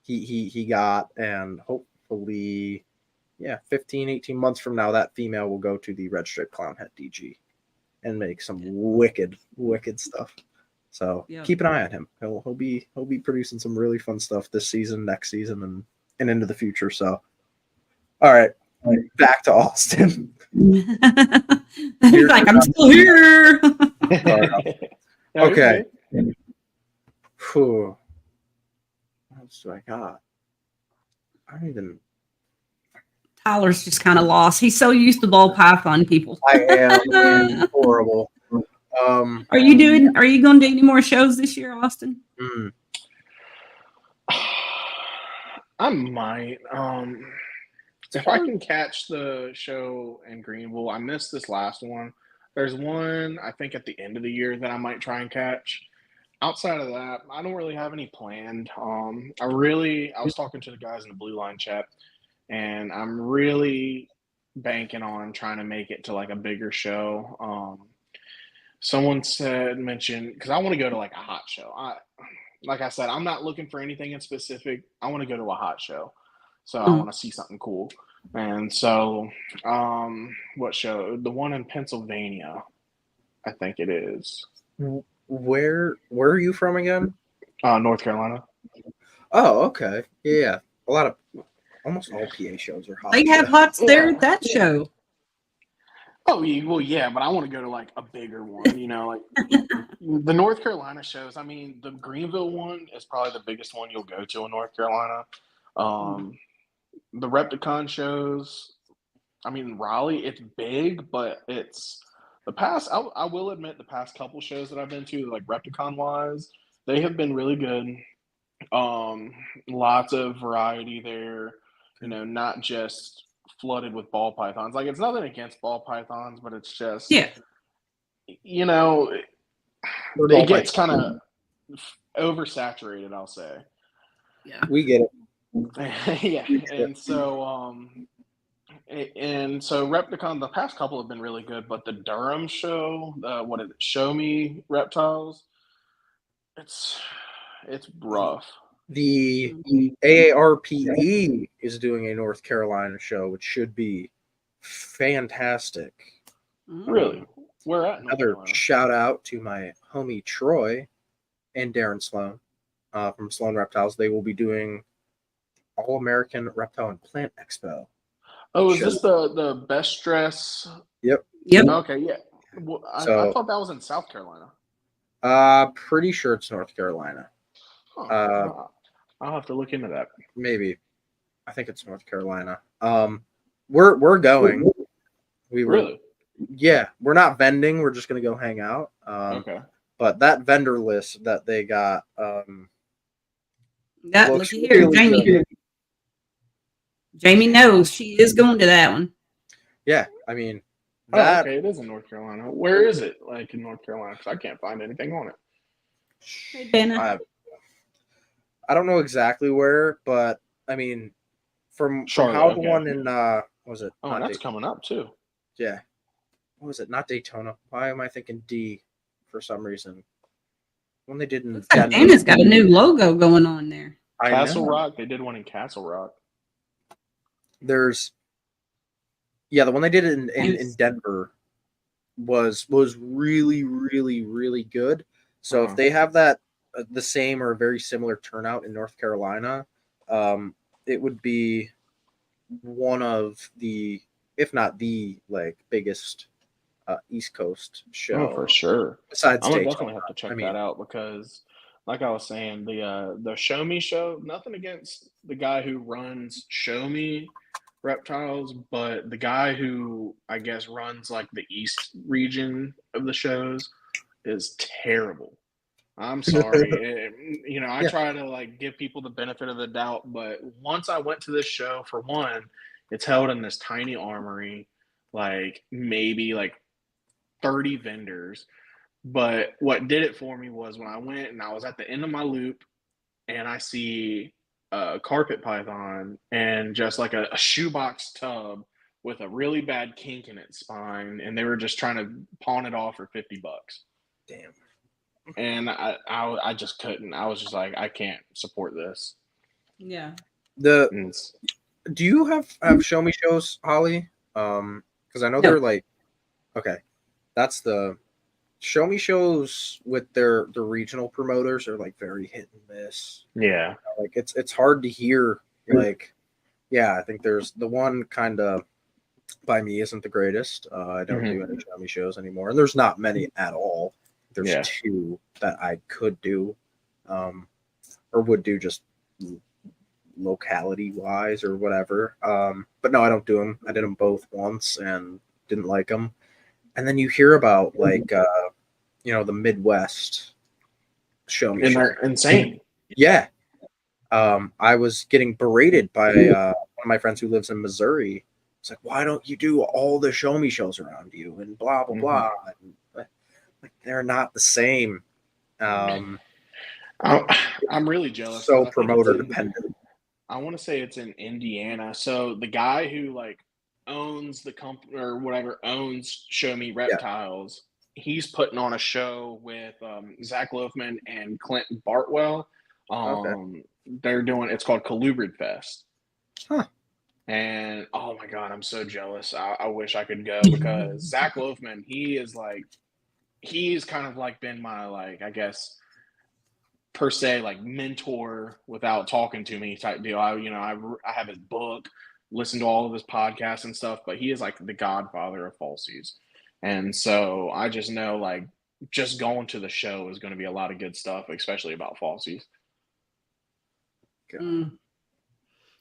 He got, and hopefully 15, 18 months from now, that female will go to the red striped clown het DG and make some wicked stuff. So keep an eye on him. He'll be producing some really fun stuff this season, next season, and into the future. So, all right, back to Austin. He's like, I'm still here. Okay. What else do I got? I don't even. Tyler's just kind of lost. He's so used to ball python people. I am horrible. Are you going to do any more shows this year, Austin? I might. If I can catch the show in Greenville, I missed this last one. There's one, I think, at the end of the year that I might try and catch. Outside of that, I don't really have any planned. I was talking to the guys in the Blue Line chat, and I'm really banking on trying to make it to like a bigger show. Someone mentioned, because I want to go to like a hot show. Like I said, I'm not looking for anything in specific. I want to go to a hot show. So I want to see something cool. And so, what show? The one in Pennsylvania, I think it is. Where are you from again? North Carolina. Oh, okay. Yeah. Almost all PA shows are hot. They have hots there at that show. Oh, well, yeah, but I want to go to like a bigger one, you know, like the North Carolina shows. I mean, the Greenville one is probably the biggest one you'll go to in North Carolina. The Repticon shows, I mean, Raleigh, it's big, but it's the past, I will admit, the past couple shows that I've been to, like Repticon wise, they have been really good. Lots of variety there, you know, not just flooded with ball pythons. Like, it's nothing against ball pythons, but it's just, you know, it gets kind of oversaturated, I'll say. Yeah, we get it. Yeah, and so Repticon, the past couple have been really good, but the Durham show, what is it, Show Me Reptiles, it's rough. The AARPE is doing a North Carolina show, which should be fantastic. Really? Where at? Another shout out to my homie Troy and Darren Sloan from Sloan Reptiles. They will be doing All American Reptile and Plant Expo. Oh, is this the best dress? Yep. Okay, yeah. Well, I thought that was in South Carolina. Pretty sure it's North Carolina. I'll have to look into that. Maybe. I think it's North Carolina. We're going. We were. Really? Yeah, we're not vending. We're just gonna go hang out. Okay. But that vendor list that they got, looky here, Jamie. Good. Jamie knows she is going to that one. Yeah, I mean, okay, it is in North Carolina. Where is it? Like in North Carolina? Because I can't find anything on it. Hey, Dana. I don't know exactly where, but I mean, from how the one in was it? Oh, that's coming up too. Yeah. What was it? Not Daytona. Why am I thinking D for some reason? When they did in Denver. Dana's got a new logo going on there. Castle Rock. They did one in Castle Rock. There's, yeah, the one they did in Denver was really, really, really good. So if they have that the same or a very similar turnout in North Carolina, it would be one of the, if not the like biggest East Coast show. Oh, for sure. Besides, I'm gonna definitely have to check that out because, like I was saying, the Show Me show. Nothing against the guy who runs Show Me Reptiles, but the guy who I guess runs like the East region of the shows is terrible. I'm sorry. I try to like give people the benefit of the doubt, but once I went to this show, for one, it's held in this tiny armory, like maybe like 30 vendors. But what did it for me was when I went and I was at the end of my loop and I see a carpet python and just like a shoebox tub with a really bad kink in its spine, and they were just trying to pawn it off for $50. Damn. And I just couldn't. I was just like, I can't support this. Yeah. Do you have show me shows, Holly? Because I know they're like, okay, that's the show me shows with the regional promoters are like very hit and miss. Yeah. Like it's hard to hear. Like, yeah, I think there's the one kind of by me isn't the greatest. I don't do any show me shows anymore, and there's not many at all. There's two that I could do, or would do just locality wise or whatever. But no, I don't do them. I did them both once and didn't like them. And then you hear about like, the Midwest show me. And they're insane. Yeah. I was getting berated by one of my friends who lives in Missouri. It's like, why don't you do all the show me shows around you and blah, blah, blah. And, like, they're not the same. I'm really jealous. So promoter dependent. I want to say it's in Indiana. So the guy who like owns the company or whatever owns Show Me Reptiles, he's putting on a show with Zach Loafman and Clinton Bartwell. They're doing, it's called Colubrid Fest. Huh. And oh my God, I'm so jealous. I wish I could go because Zach Loafman, he's kind of like been my, like, I guess per se, like mentor without talking to me type deal. I have his book. listen to all of his podcasts and stuff, but he is like the godfather of falsies. And so I just know like just going to the show is going to be a lot of good stuff, especially about falsies. Mm.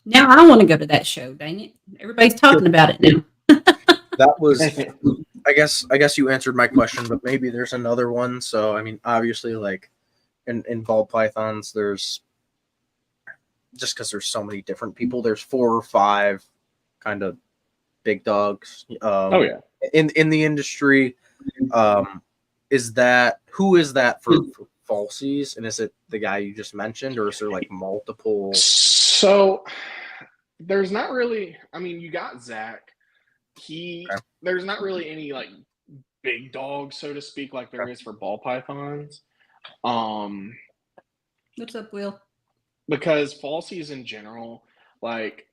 Now I want to go to that show, dang it. Everybody's talking about it now. That was, I guess you answered my question, but maybe there's another one. So, I mean, obviously, like in ball pythons, there's just because there's so many different people, there's 4 or 5 kind of big dogs. Oh yeah. In the industry, is that who is that for falsies? And is it the guy you just mentioned, or is there like multiple? So there's not really. I mean, you got Zach. There's not really any like big dogs, so to speak, like there is for ball pythons. What's up, Will? Because falsies in general, like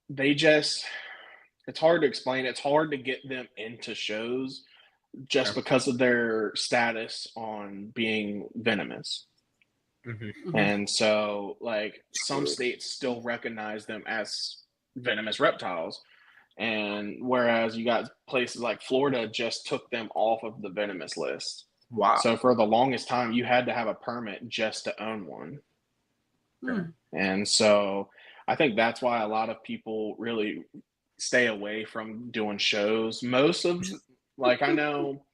they just, it's hard to explain. It's hard to get them into shows just because of their status on being venomous. Mm-hmm. And so, like, some states still recognize them as venomous reptiles. And whereas you got places like Florida just took them off of the venomous list. Wow. So for the longest time, you had to have a permit just to own one. And so I think that's why a lot of people really stay away from doing shows. Most of, like, I know,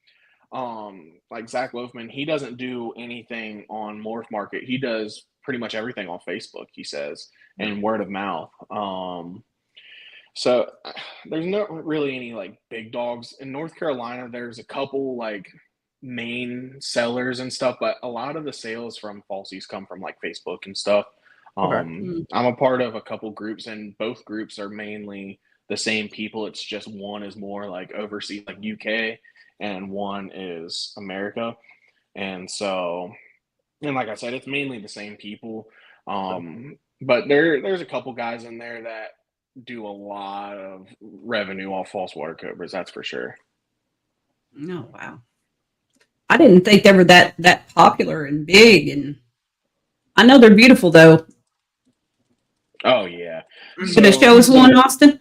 like Zach Loafman, he doesn't do anything on Morph Market. He does pretty much everything on Facebook, he says, and word of mouth. So there's not really any like big dogs in North Carolina. There's a couple like main sellers and stuff, but a lot of the sales from falsies come from like Facebook and stuff. I'm a part of a couple groups, and both groups are mainly the same people. It's just one is more like overseas, like UK, and one is America. And so, and like I said, it's mainly the same people. But there's a couple guys in there that do a lot of revenue off false water cobras, that's for sure. Oh wow. I didn't think they were that popular and big, and I know they're beautiful though. Oh yeah. You gonna show us one, Austin?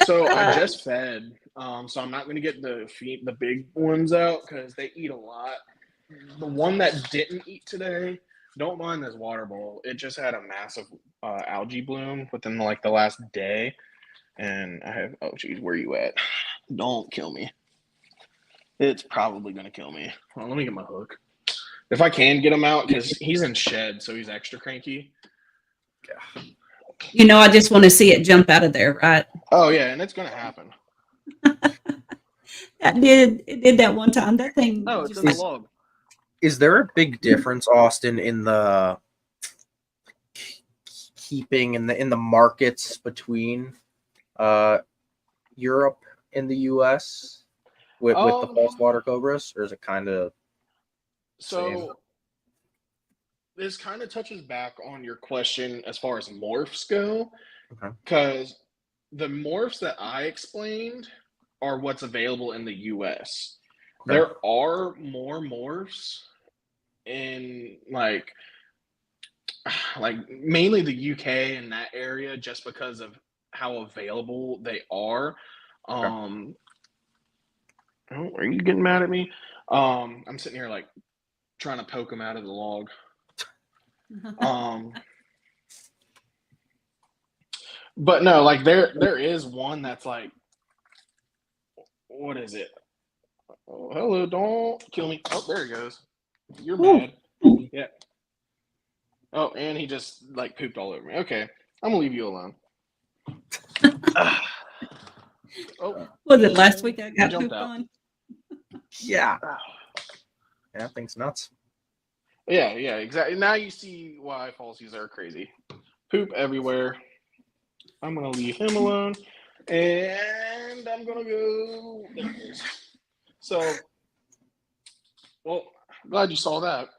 So I just fed, so I'm not gonna get the big ones out because they eat a lot. The one that didn't eat today, don't mind this water bowl. It just had a massive algae bloom within like the last day, and I have, oh geez, where you at? Don't kill me. It's probably gonna kill me. Well, let me get my hook. If I can get him out, because he's in shed, so he's extra cranky. Yeah. You know, I just want to see it jump out of there, right? Oh yeah, and it's gonna happen. It did that one time. That thing. Oh, it's in the log. Is there a big difference, Austin, in the keeping in the markets between Europe and the US with the false water cobras, or is it kind of so? This kind of touches back on your question as far as morphs go, because the morphs that I explained are what's available in the US. There are more morphs in like mainly the UK and that area, just because of how available they are. Oh, are you getting mad at me? I'm sitting here like trying to poke them out of the log. But no, like there is one that's like, what is it? Oh, hello, don't kill me. Oh, there he goes. You're mad. Yeah. Oh, and he just like pooped all over me. Okay, I'm gonna leave you alone. Oh, was it last week I got jumped pooped out. on? Yeah, thing's nuts. Yeah, exactly. Now you see why falsies are crazy. Poop everywhere. I'm gonna leave him alone, and I'm gonna go. So, well, glad you saw that.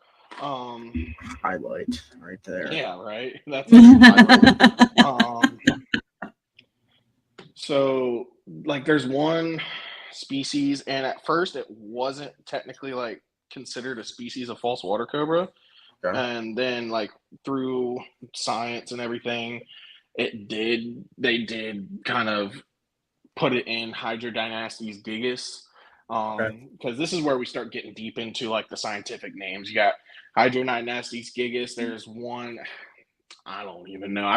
Highlight right there. Yeah, right. That's highlight. So, like, there's one species, and at first it wasn't technically like considered a species of false water cobra, and then like through science and everything, They did kind of put it in Hydrodynasty's Gigas. Because this is where we start getting deep into like the scientific names. You got Hydrodynasty's Gigas. There's one, I don't even know.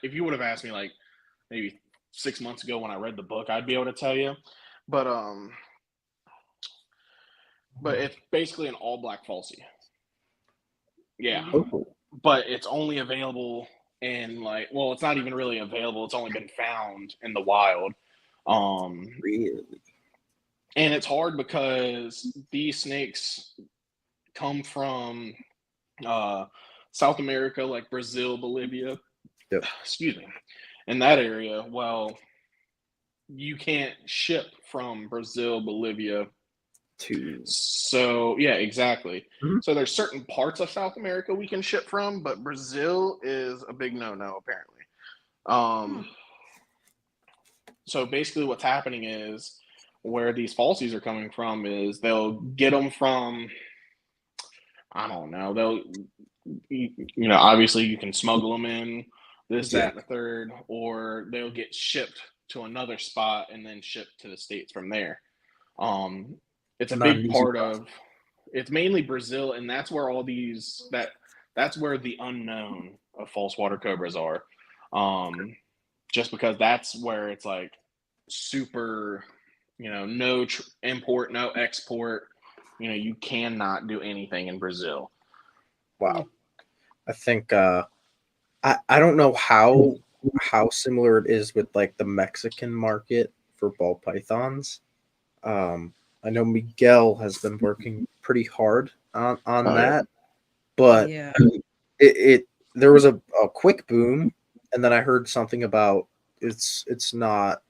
If you would have asked me like maybe 6 months ago when I read the book, I'd be able to tell you. But it's basically an all black falsie. Yeah. Oh. But it's only available in it's not even really available. It's only been found in the wild. Really? And it's hard because these snakes come from South America, like Brazil, Bolivia. Yep. Excuse me. In that area, well, you can't ship from Brazil, Bolivia So yeah, exactly. Mm-hmm. So there's certain parts of South America we can ship from, but Brazil is a big no-no apparently. So basically what's happening is where these falsies are coming from is they'll get them from, I don't know, obviously you can smuggle them in, this, that, and the third, or they'll get shipped to another spot and then shipped to the States from there. It's a big part of, it's mainly Brazil, and that's where all these, that's where the unknown of false water cobras are. Just because that's where it's like super, no import, no export, you cannot do anything in Brazil. Wow. I think, I don't know how similar it is with like the Mexican market for ball pythons. I know Miguel has been working pretty hard on that, but there was a quick boom, and then I heard something about it's not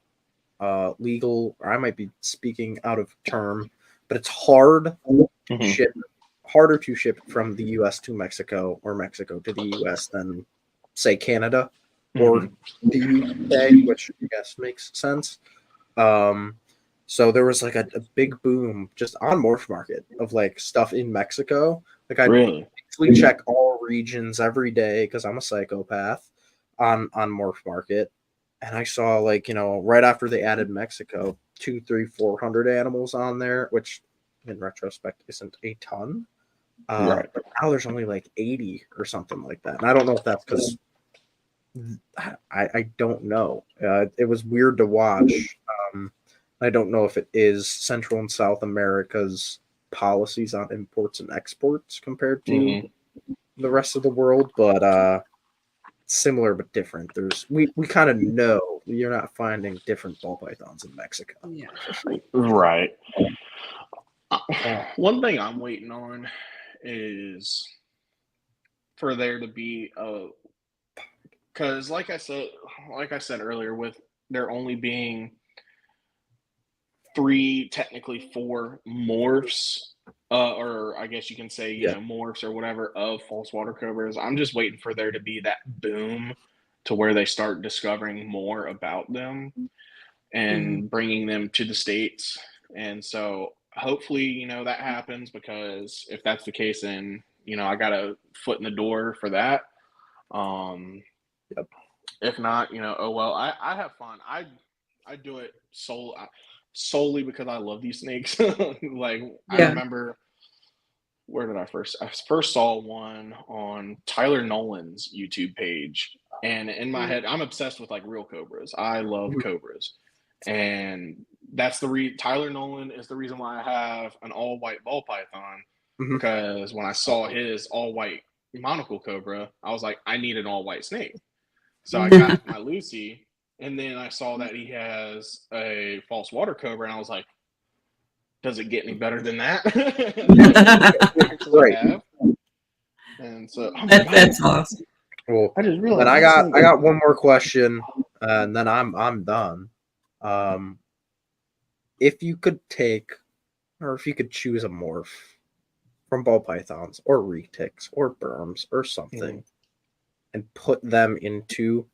legal, or I might be speaking out of term, but it's harder to ship from the U.S. to Mexico or Mexico to the U.S. than say Canada or the UK, which I guess makes sense. So there was like a big boom just on Morph Market of like stuff in Mexico. Like I basically check all regions every day because I'm a psychopath on Morph Market. And I saw like, right after they added Mexico, 200, 300, 400 animals on there, which in retrospect isn't a ton. But now there's only like 80 or something like that. And I don't know if that's because I don't know. It was weird to watch. I don't know if it is Central and South America's policies on imports and exports compared to the rest of the world, but similar but different. We kind of know you're not finding different ball pythons in Mexico. Yeah. Right. One thing I'm waiting on is for there to be because like I said earlier, with there only being technically four morphs, or I guess you can say, morphs or whatever of false water cobras. I'm just waiting for there to be that boom to where they start discovering more about them and bringing them to the States. And so hopefully, that happens, because if that's the case, then, I got a foot in the door for that. If not, oh well, I have fun. I do it solely because I love these snakes. I remember, where did I first saw one on Tyler Nolan's YouTube page, and in my head, I'm obsessed with like real cobras. I love cobras, and that's Tyler Nolan is the reason why I have an all white ball python, because when I saw his all white monocle cobra, I was like, I need an all white snake, so I got my Lucy. And then I saw that he has a false water cobra, and I was like, does it get any better than that? Right. And so that's awesome. Well, I just realized. And I got one more question, and then I'm done. If you could choose a morph from ball pythons or retics or berms or something, and put them into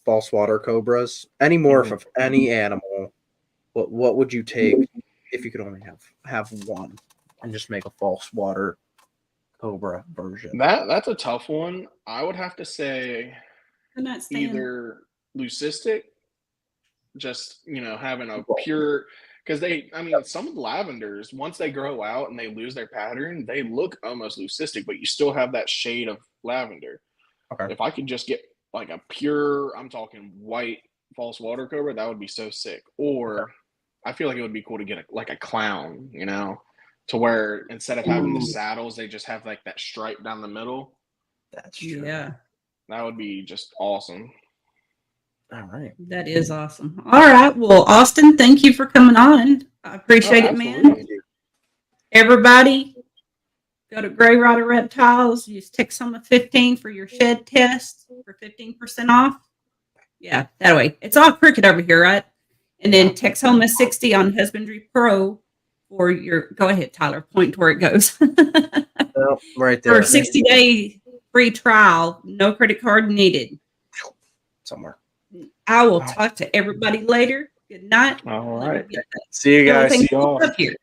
false water cobras, any morph of any animal, what would you take if you could only have one and just make a false water cobra version? That's a tough one. I would have to say either leucistic, just, you know, having a pure, because some of the lavenders, once they grow out and they lose their pattern, they look almost leucistic, but you still have that shade of lavender. Okay. If I could just get like a pure, I'm talking white false water cobra, that would be so sick. Or I feel like it would be cool to get like a clown, you know, to where instead of having the saddles, they just have like that stripe down the middle. That's true. Yeah. That would be just awesome. All right. That is awesome. All right. Well, Austin, thank you for coming on. I appreciate it, man. Everybody, go to Gray Rider Reptiles. Use Texoma 15 for your shed test for 15% off. Yeah, that way. It's all cricket over here, right? And then Texoma 60 on Husbandry Pro for your. Go ahead, Tyler. Point to where it goes. Right there. For a 60-day free trial, no credit card needed. Somewhere. I will talk to everybody later. Good night. All right. See you guys. See y'all. Up here.